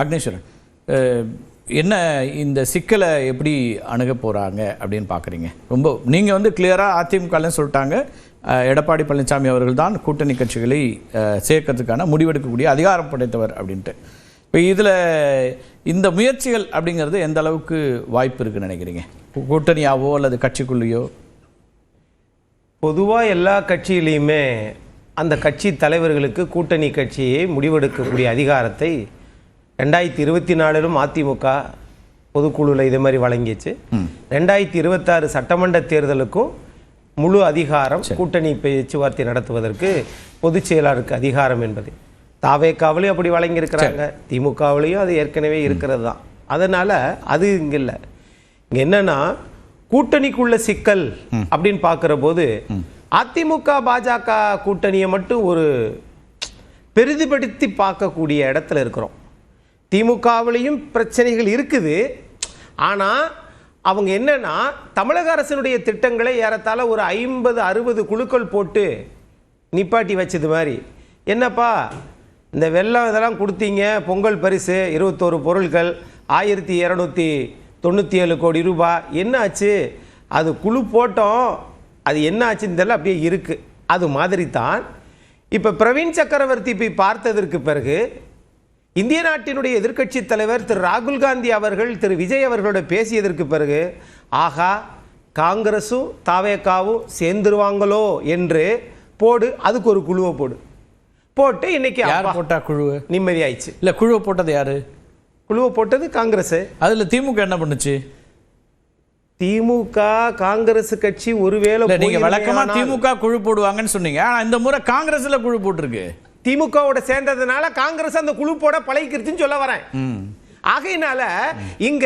அக்னேஸ்வரன், என்ன இந்த சிக்கலை எப்படி அணுக போகிறாங்க அப்படின்னு பார்க்குறீங்க? ரொம்ப நீங்கள் வந்து கிளியராக அதிமுகன்னு சொல்லிட்டாங்க, எடப்பாடி பழனிசாமி அவர்கள் தான் கூட்டணி கட்சிகளை சேர்க்கறதுக்கான முடிவெடுக்கக்கூடிய அதிகாரம் படைத்தவர் அப்படின்ட்டு. இப்போ இதில் இந்த முயற்சிகள் அப்படிங்கிறது எந்த அளவுக்கு வாய்ப்பு இருக்குன்னு நினைக்கிறீங்க? கூட்டணியாவோ அல்லது கட்சிக்குள்ளேயோ? பொதுவாக எல்லா கட்சியிலையுமே அந்த கட்சி தலைவர்களுக்கு கூட்டணி கட்சியை முடிவெடுக்கக்கூடிய அதிகாரத்தை 2024 அதிமுக பொதுக்குழுவில் இதே மாதிரி வழங்கிச்சு. 2026 சட்டமன்ற தேர்தலுக்கும் முழு அதிகாரம் கூட்டணி பேச்சுவார்த்தை நடத்துவதற்கு பொதுச் செயலாளருக்கு அதிகாரம் என்பது தாவேக்காவிலையும் அப்படி வழங்கியிருக்கிறாங்க, திமுகவிலையும் அது ஏற்கனவே இருக்கிறது தான். அதனால் அது இங்கே இல்லை. இங்கே என்னன்னா கூட்டணிக்குள்ள சிக்கல் அப்படின்னு பார்க்குற போது அதிமுக பாஜக கூட்டணியை மட்டும் ஒரு பெரிதுபடுத்தி பார்க்கக்கூடிய இடத்துல இருக்கிறோம். திமுகவிலையும் பிரச்சனைகள் இருக்குது. ஆனால் அவங்க என்னன்னா தமிழக அரசினுடைய திட்டங்களை ஏறத்தாழ ஒரு 50-60 குழுக்கள் போட்டு நிப்பாட்டி வச்சது மாதிரி, என்னப்பா இந்த வெள்ளம் இதெல்லாம் கொடுத்தீங்க, பொங்கல் பரிசு 21 பொருட்கள் 1297 கோடி ரூபாய், என்ன ஆச்சு? அது குழு போட்டோம், அது என்ன ஆச்சுன்னு தெரியல, அப்படியே இருக்கு. அது மாதிரி தான் இப்போ பிரவீன் சக்கரவர்த்தி போய் பார்த்ததற்கு பிறகு இந்திய நாட்டினுடைய எதிர்க்கட்சி தலைவர் திரு ராகுல் காந்தி அவர்கள் திரு விஜய் அவர்களோட பேசியதற்கு பிறகு ஆகா காங்கிரஸும் தாவேக்காவும் சேர்ந்துருவாங்களோ என்று போடு, அதுக்கு ஒரு குழுவை போட்டு இன்னைக்கு போட்டா குழுவை நிம்மதி ஆயிடுச்சு. இல்லை, குழுவை போட்டது யாரு? குழுவை போட்டது காங்கிரஸ். அதில் திமுக என்ன பண்ணுச்சு? திமுக காங்கிரஸ் கட்சி ஒருவேளை நீங்க வழக்கமா திமுக குழு போடுவாங்கன்னு சொன்னீங்க, ஆனா இந்த முறை காங்கிரஸ்ல குழு போட்டிருக்கு. திமுகவோட சேர்ந்ததுனால காங்கிரஸ் அந்த குழு போட பழகிருச்சுன்னு சொல்ல வரேன். ஆகையினால இங்க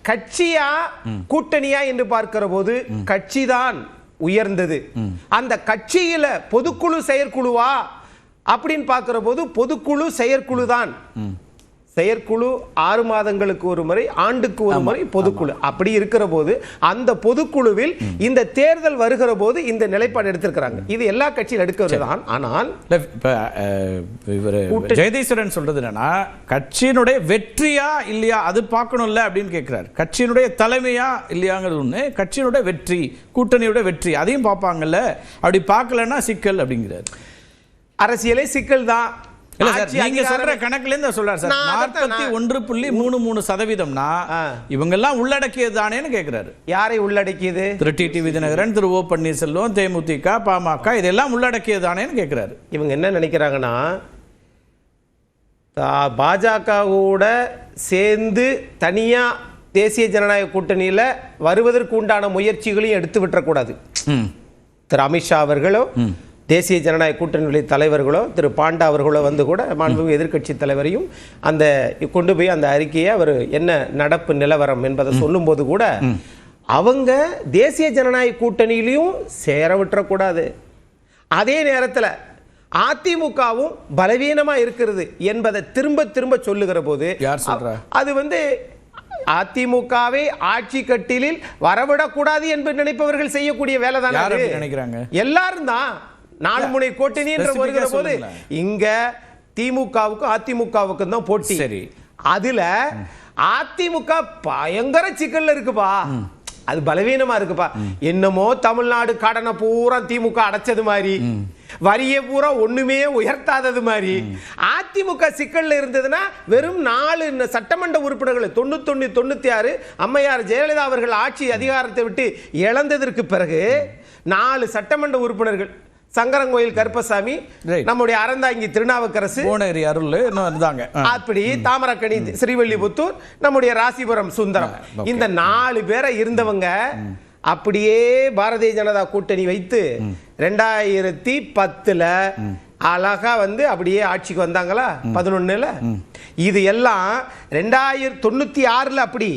கட்சியா கூட்டணியா என்று பார்க்கிற போது கட்சி தான் உயர்ந்தது. அந்த கட்சியில பொதுக்குழு செயற்குழுவா அப்படின்னு பார்க்கிற போது பொதுக்குழு செயற்குழு தான். செயற்குழு 6 மாதங்களுக்கு ஒரு முறை, ஆண்டுக்கு ஒரு முறை பொதுக்குழு. அப்படி இருக்கிற போது அந்த பொதுக்குழுவில் இந்த தேர்தல் வருகிற போது இந்த நிலைப்பாடு எடுத்திருக்கிறாங்க. இது எல்லா கட்சியும் எடுக்கிறது தான். ஆனால் ஜெயதீஸ்வரன் சொல்றது என்னன்னா, கட்சியினுடைய வெற்றியா இல்லையா அது பார்க்கணும்ல அப்படின்னு கேட்கிறார். கட்சியினுடைய தலைமையா இல்லையாங்கிறது ஒண்ணு, கட்சியினுடைய வெற்றி, கூட்டணியோட வெற்றி அதையும் பார்ப்பாங்கல்ல. அப்படி பார்க்கலன்னா சிக்கல் அப்படிங்கிறார். அரசியலே சிக்கல் தான். நீங்க சொல்ற கணக்குல இருந்து சொல்றாரு சார், 41.33% இவங்க எல்லாம் உள்ளடக்கியது தானேன்னு கேக்குறாரு. யாரை உள்ளடக்கியது? திரு டிடிவி தினகரன், திரு ஓ பன்னீர்செல்வம், தேமுதிக, பாமக இதெல்லாம் உள்ளடக்கியது தானேன்னு கேக்குறாரு. இவங்க என்ன நினைக்கிறாங்கன்னா பாஜகவோட சேர்ந்து தனியா தேசிய ஜனநாயக கூட்டணியில வருவதற்கு உண்டான முயற்சிகளையும் எடுத்து விட்டுறக்கூடாது. திரு அமித்ஷா அவர்களோ தேசிய ஜனநாயக கூட்டணியுடைய தலைவர்களோ திரு பாண்டா அவர்களோ வந்து கூட மாண்புமிகு எதிர்க்கட்சி தலைவரையும் அந்த கொண்டு போய் அந்த அறிக்கையை அவர் என்ன நடப்பு நிலவரம் என்பதை சொல்லும் போது கூட அவங்க தேசிய ஜனநாயக கூட்டணியிலையும் சேர விட்டுறக்கூடாது. அதே நேரத்தில் அதிமுகவும் பலவீனமா இருக்கிறது என்பதை திரும்ப திரும்ப சொல்லுகிற போது அது வந்து அதிமுகவை ஆட்சி கட்டிலில் வரவிடக்கூடாது என்று நினைப்பவர்கள் செய்யக்கூடிய வேலை தான் நினைக்கிறாங்க. எல்லாரும் தான் 4 முனை கூட்டணி என்று வருகிற போது இங்க திமுகவுக்கும் அதிமுகவுக்கும் தான் போட்டி. சரி, அதுல அதிமுக பயங்கர சிக்கல்ல இருக்குப்பா, அது பலவீனமா இருக்குப்பா. என்னமோ தமிழ்நாடு கடனை பூரா திமுக அடைச்சது மாதிரி, வரியை பூரா ஒண்ணுமே உயர்த்தாதது மாதிரி அதிமுக சிக்கல்ல இருந்ததுன்னா வெறும் 4 சட்டமன்ற உறுப்பினர்கள் 91, 96 அம்மையார் ஜெயலலிதா அவர்கள் ஆட்சி அதிகாரத்தை விட்டு இழந்ததற்கு பிறகு 4 சட்டமன்ற உறுப்பினர்கள், சங்கரங்கோயில் கருப்பசாமி, நம்முடைய அறந்தாங்கி திருநாவுக்கரசு, அப்படி தாமரக்கணி ஸ்ரீவல்லிபுத்தூர், நம்முடைய ராசிபுரம் சுந்தரம், இந்த 4 பேரை இருந்தவங்க அப்படியே பாரதிய ஜனதா கூட்டணி வைத்து 2010 அழகா வந்து அப்படியே ஆட்சிக்கு வந்தாங்களா 11ல. இது எல்லாம் 1996 அப்படி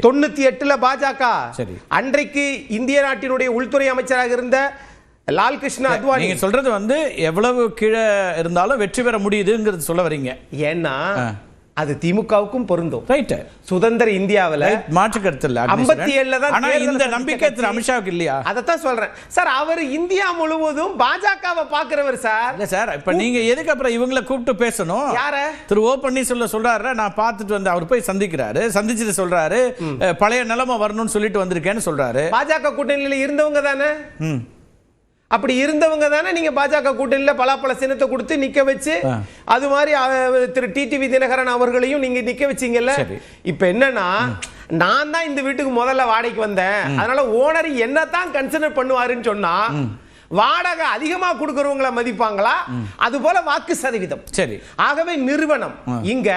98 பாஜக, அன்றைக்கு இந்திய நாட்டினுடைய உள்துறை அமைச்சராக இருந்த லால் கிருஷ்ண அத்வானி. நீங்க சொல்றது வந்து எவ்வளவு கீழே இருந்தாலும் வெற்றி பெற முடியுதுங்கிறது சொல்ல வரீங்க. ஏன்னா அது திமுகவுக்கும் பொருந்தும். ரைட். சுதந்திர இந்தியாவுல மாற்று கருத்து இல்ல. 57 தான். ஆனா இந்த நம்பிக்கை திரு அமித்ஷாவுக்கு இல்லையா? அதத்தான் சொல்றேன் சார். அவர் இந்தியா முழுவதும் பாஜகவை பாக்குறவர் சார். இல்ல சார், இப்ப நீங்க எதுக்கு அப்புறம் இவங்களை கூப்பிட்டு பேசணும்? யார? திரு ஓ பன்னீர்செல்வம் சொல்றாரு, நான் பார்த்துட்டு வந்து அவர் போய் சந்திக்கிறாரு, சந்திச்சுட்டு சொல்றாரு பழைய நிலைமை வரணும்னு சொல்லிட்டு வந்திருக்கேன்னு சொல்றாரு. பாஜக கூட்டணியில இருந்தவங்க தானே. அப்படி இருந்தவங்க தானே நீங்க பாஜக கூட்டணியில பலாப்பழ சின்னத்தை கொடுத்து நிக்க வச்சு, அது மாதிரி திரு டிடிவி தினகரன் அவர்களையும் நீங்க நிக்க வச்சீங்கல்ல. இப்ப என்னன்னா, நான் தான் இந்த வீட்டுக்கு முதல்ல வாடகைக்கு வந்தேன், அதனால ஓனர் என்னதான் கன்சிடர் பண்ணுவாருன்னு சொன்னா வாடகை அதிகமா கொடுக்கறவங்களை மதிப்பாங்களா? அது போல வாக்கு சதவீதம். சரி. ஆகவே நிறுவனம் இங்க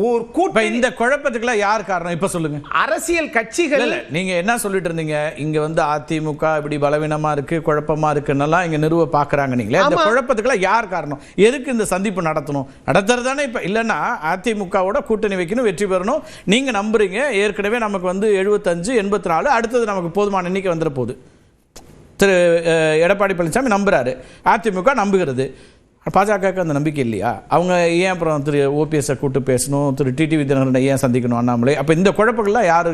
ஒரு கூட்டம். இந்த குழப்பத்துக்குலாம் யார் காரணம் இப்ப சொல்லுங்க. அரசியல் கட்சிகள். நீங்க என்ன சொல்லிட்டு இருந்தீங்க, இங்க வந்து அதிமுக இப்படி பலவீனமா இருக்கு, குழப்பமா இருக்குன்னெல்லாம் இங்க நிறுவ பாக்குறாங்க. நீங்களே இந்த குழப்பத்துக்குலாம் யார் காரணம்? எதுக்கு இந்த சந்திப்பு நடத்தணும்? நடத்துறதானே இப்ப. இல்லைன்னா அதிமுகவோட கூட்டணி வைக்கணும், வெற்றி பெறணும் நீங்க நம்புறீங்க. ஏற்கனவே நமக்கு வந்து 75 84, அடுத்தது நமக்கு போதுமான எண்ணிக்கை வந்துட போகுது. திரு எடப்பாடி பழனிசாமி நம்புறாரு, அதிமுக நம்புகிறது. பாஜகவுக்கு அந்த நம்பிக்கை இல்லையா? அவங்க ஏன் அப்புறம் திரு ஓபிஎஸ் கூட்டு பேசணும், திரு டிடிவி தினகரனை ஏன் சந்திக்கணும் அண்ணாமலை? அப்போ இந்த குழப்பங்கள்லாம் யாரு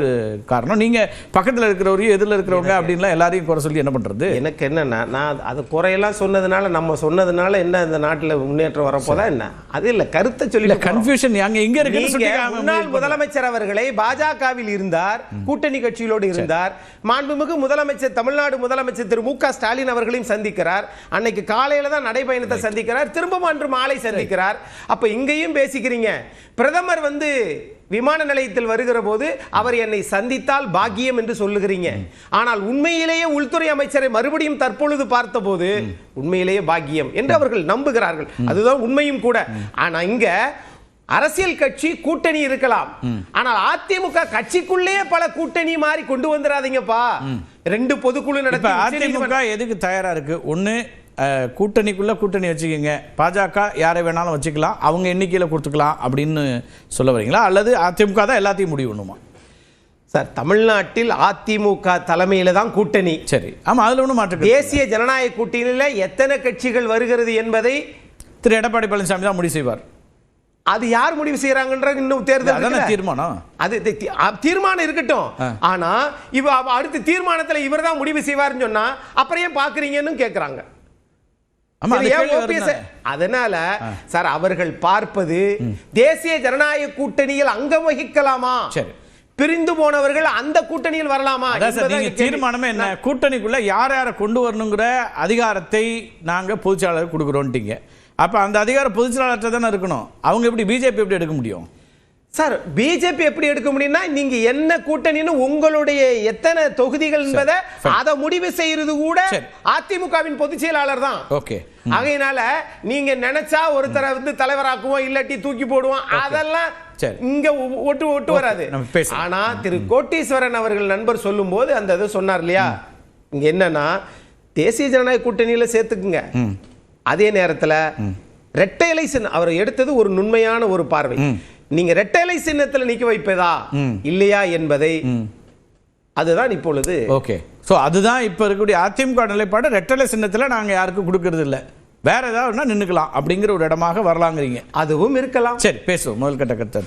காரணம்? நீங்க பக்கத்தில் இருக்கிறவரையும் எதிரில் இருக்கிறவங்க அப்படின்லாம் எல்லாரையும் குறை சொல்லி என்ன பண்றது? எனக்கு என்னன்னா, நான் அது குறையெல்லாம் சொன்னதுனால, நம்ம சொன்னதுனால என்ன இந்த நாட்டில் முன்னேற்றம் வரப்போதா என்ன? அது இல்லை, கருத்தை சொல்லி கன்ஃபியூஷன் எங்க இருக்கு. முன்னாள் முதலமைச்சர் அவர்களை பாஜகவில் இருந்தார், கூட்டணி கட்சிகளோடு இருந்தார். மாண்புமிகு முதலமைச்சர், தமிழ்நாடு முதலமைச்சர் திரு மு.க. ஸ்டாலின் அவர்களையும் சந்திக்கிறார். அன்னைக்கு காலையில தான் நடைபயணத்தை சந்திக்கிறார், திரும்ப அன்று மாலை சந்திக்கிறார். அப்ப இங்கேயும் பேசிக்கிறீங்க. பிரதமர் வந்து விமான நிலையத்தில் வருகிற போது அவர் என்னை சந்தித்தால் பாக்கியம் என்று சொல்லுகிறீங்க. ஆனால் உண்மையிலேயே உள்துறை அமைச்சரை மறுபடியும் தற்பொழுது பார்த்தபோது உண்மையிலேயே பாக்கியம் என்று அவர்கள் நம்புகிறார்கள். அதுதான் உண்மையும் கூட. ஆனா இங்க அரசியல் கட்சி கூட்டணி இருக்கலாம், ஆனால் அதிமுக கட்சிக்குள்ளே பல கூட்டணி மாதிரி கொண்டு வந்துடாதீங்கப்பா. 2 பொதுக்குழு நடத்தி அதிமுக எதுக்கு தயாரா இருக்கு? ஒன்னு, கூட்டணிக்குள்ள கூட்டணி வச்சுக்கோங்க, பாஜக யாரை வேணாலும் வச்சுக்கலாம், அவங்க எண்ணிக்கையில் கொடுத்துக்கலாம் அப்படின்னு சொல்ல வரீங்களா? அல்லது அதிமுக தான் எல்லாத்தையும் முடிவு பண்ணுமா? சார், தமிழ்நாட்டில் அதிமுக தலைமையில தான் கூட்டணி. சரி, ஆமா, அதுல ஒன்றும் மாற்று. தேசிய ஜனநாயக கூட்டணியில எத்தனை கட்சிகள் வருகிறது என்பதை திரு எடப்பாடி பழனிசாமி தான் முடிவு செய்வார். அது யார் முடிவு செய்யறாங்கன்ற இன்னும் தேர்தல் தீர்மானம். அது தீர்மானம் இருக்கட்டும், ஆனா இவ அடுத்த தீர்மானத்துல இவர் தான் முடிவு செய்வார்னு சொன்னா அப்புறம் ஏன் பாக்குறீங்கன்னு கேக்குறாங்க. அதனால சார், அவர்கள் பார்ப்பது தேசிய ஜனநாயக கூட்டணியில் அங்கம் வகிக்கலாமா, பிரிந்து போனவர்கள் அந்த கூட்டணியில் வரலாமா? தீர்மானமே என்ன? கூட்டணிக்குள்ள யார் யாரை கொண்டு வரணுங்கிற அதிகாரத்தை நாங்க பொதுச்செயலாளர் கொடுக்குறோம்ட்டீங்க. அப்ப அந்த அதிகாரம் பொதுச்செயலாளர் தானே இருக்கணும். அவங்க எப்படி பிஜேபி எப்படி எடுக்க முடியும்? சார், பிஜேபி எப்படி எடுக்க முடியும்னா, நீங்க என்ன கூட்டணின்னு உங்களுடைய எத்தனை தொகுதிகள் என்பதை அதை முடிவு செய்யறது கூட அதிமுகவின் பொதுச் செயலாளர் தான். ஓகே. ஆகையினால நீங்க நினைச்சா ஒருத்தரை வந்து தலைவராக்குவோம், இல்லாட்டி தூக்கி போடுவோம், அதெல்லாம் இங்க ஒட்டு வராது. ஆனா திரு கோட்டீஸ்வரன் அவர்கள் நண்பர் சொல்லும் போது அந்த இது சொன்னார் இல்லையா, இங்க என்னன்னா தேசிய ஜனநாயக கூட்டணியில சேர்த்துக்குங்க. அதே நேரத்தில் இரட்டை இலை சின்னம் அவர் எடுத்தது ஒரு நுண்மையான ஒரு பார்வை. நீங்க இரட்டை இலை சின்னத்தில் நிக்க வைப்பதா இல்லையா என்பதை அதுதான் இப்பொழுது. ஓகே, சோ அதுதான் இப்ப இருக்கக்கூடிய அதிமுக நிலைப்பாடு. இரட்டை இலை சின்னத்துல நாங்க யாருக்கும் கொடுக்கறது இல்ல, வேற ஏதாவது நின்னுக்கலாம் அப்படிங்கிற ஒரு இடமாக வரலாங்கிறீங்க. அதுவும் இருக்கலாம். சரி, பேசுவோம். முதல் கட்ட கருத்து